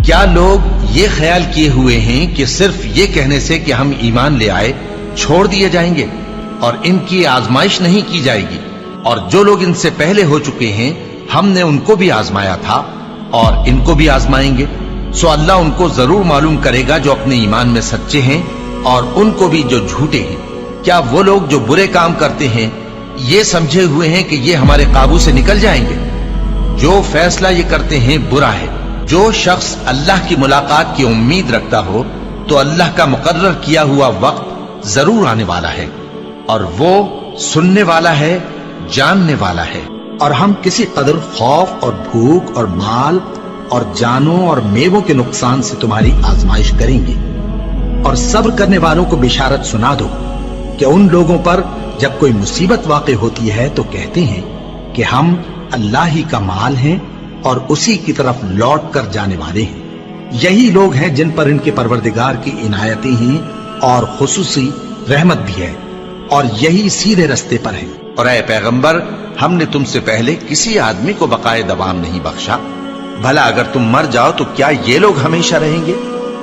کیا لوگ یہ خیال کیے ہوئے ہیں کہ صرف یہ کہنے سے کہ ہم ایمان لے آئے چھوڑ دیے جائیں گے اور ان کی آزمائش نہیں کی جائے گی؟ اور جو لوگ ان سے پہلے ہو چکے ہیں ہم نے ان کو بھی آزمایا تھا اور ان کو بھی آزمائیں گے، سو اللہ ان کو ضرور معلوم کرے گا جو اپنے ایمان میں سچے ہیں اور ان کو بھی جو جھوٹے ہیں۔ کیا وہ لوگ جو برے کام کرتے ہیں یہ سمجھے ہوئے ہیں کہ یہ ہمارے قابو سے نکل جائیں گے؟ جو فیصلہ یہ کرتے ہیں برا ہے۔ جو شخص اللہ کی ملاقات کی امید رکھتا ہو تو اللہ کا مقرر کیا ہوا وقت ضرور آنے والا ہے، اور وہ سننے والا ہے، جاننے والا ہے۔ اور ہم کسی قدر خوف اور بھوک اور مال اور جانوں اور میووں کے نقصان سے تمہاری آزمائش کریں گے، اور صبر کرنے والوں کو بشارت سنا دو کہ ان لوگوں پر جب کوئی مصیبت واقع ہوتی ہے تو کہتے ہیں کہ ہم اللہ ہی کا مال ہیں اور اسی کی طرف لوٹ کر جانے والے ہیں۔ یہی لوگ ہیں جن پر ان کے پروردگار کی عنایتیں ہیں اور خصوصی رحمت بھی ہے، اور یہی سیدھے رستے پر ہیں۔ اور اے پیغمبر، ہم نے تم سے پہلے کسی آدمی کو بقائے دوام نہیں بخشا، بھلا اگر تم مر جاؤ تو کیا یہ لوگ ہمیشہ رہیں گے؟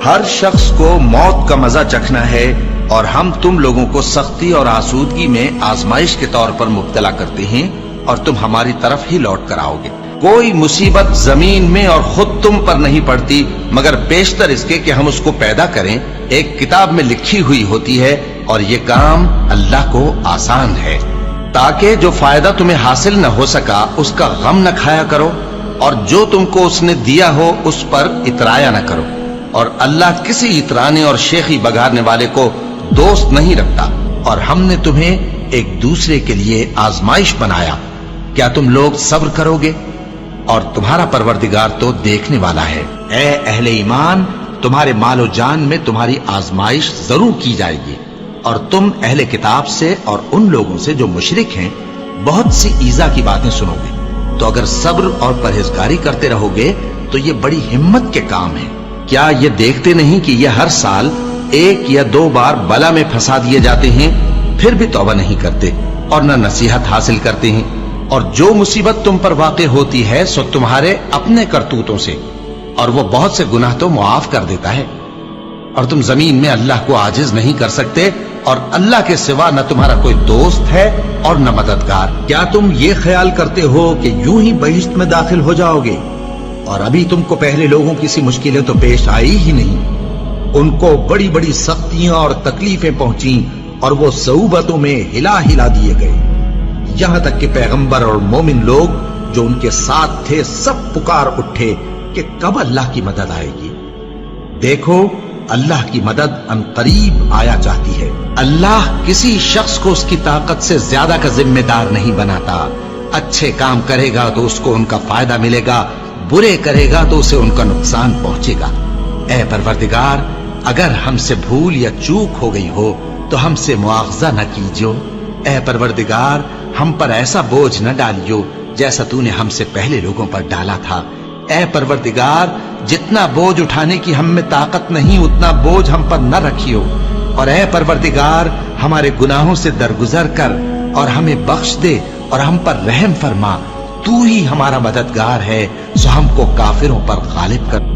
ہر شخص کو موت کا مزہ چکھنا ہے، اور ہم تم لوگوں کو سختی اور آسودگی میں آزمائش کے طور پر مبتلا کرتے ہیں، اور تم ہماری طرف ہی لوٹ کر آؤ گے۔ کوئی مصیبت زمین میں اور خود تم پر نہیں پڑتی مگر پیشتر اس کے کہ ہم اس کو پیدا کریں ایک کتاب میں لکھی ہوئی ہوتی ہے، اور یہ کام اللہ کو آسان ہے، تاکہ جو فائدہ تمہیں حاصل نہ ہو سکا اس کا غم نہ کھایا کرو، اور جو تم کو اس نے دیا ہو اس پر اترایا نہ کرو۔ اور اللہ کسی اترانے اور شیخی بگارنے والے کو دوست نہیں رکھتا۔ اور ہم نے تمہیں ایک دوسرے کے لیے آزمائش بنایا، کیا تم لوگ صبر کرو گے؟ اور تمہارا پروردگار تو دیکھنے والا ہے۔ اے اہل ایمان، تمہارے مال و جان میں تمہاری آزمائش ضرور کی جائے گی، اور تم اہل کتاب سے اور ان لوگوں سے جو مشرک ہیں بہت سی ایذا کی باتیں سنو گے، تو اگر صبر اور پرہیزگاری کرتے رہو گے تو یہ بڑی ہمت کے کام ہے۔ کیا یہ دیکھتے نہیں کہ یہ ہر سال 1 یا 2 بار بلا میں پھنسا دیے جاتے ہیں، پھر بھی توبہ نہیں کرتے اور نہ نصیحت حاصل کرتے ہیں؟ اور جو مصیبت تم پر واقع ہوتی ہے سو تمہارے اپنے کرتوتوں سے، اور وہ بہت سے گناہ تو معاف کر دیتا ہے۔ اور تم زمین میں اللہ کو عاجز نہیں کر سکتے، اور اللہ کے سوا نہ تمہارا کوئی دوست ہے اور نہ مددگار۔ کیا تم یہ خیال کرتے ہو کہ یوں ہی بہشت میں داخل ہو جاؤ گے؟ اور ابھی تم کو پہلے لوگوں کی سی مشکلیں تو پیش آئی ہی نہیں۔ ان کو بڑی بڑی سختیاں اور تکلیفیں پہنچیں، اور وہ صعوبتوں میں ہلا ہلا دیے گئے، یہاں تک کہ پیغمبر اور مومن لوگ جو ان کے ساتھ تھے سب پکار اٹھے کہ کب اللہ کی مدد آئے گی۔ دیکھو، اللہ کی مدد ان قریب آیا چاہتی ہے۔ اللہ کسی شخص کو اس کی طاقت سے زیادہ کا ذمہ دار نہیں بناتا۔ اچھے کام کرے گا تو اس کو ان کا فائدہ ملے گا، برے کرے گا تو اسے ان کا نقصان پہنچے گا۔ اے پروردگار، اگر ہم سے بھول یا چوک ہو گئی ہو تو ہم سے مواخذہ نہ کیجو۔ اے پروردگار، ہم پر ایسا بوجھ نہ ڈالیو جیسا تو نے ہم سے پہلے لوگوں پر ڈالا تھا۔ اے پروردگار، جتنا بوجھ اٹھانے کی ہم میں طاقت نہیں اتنا بوجھ ہم پر نہ رکھیو، اور اے پروردگار، ہمارے گناہوں سے درگزر کر اور ہمیں بخش دے اور ہم پر رحم فرما۔ تو ہی ہمارا مددگار ہے، سو ہم کو کافروں پر غالب کر۔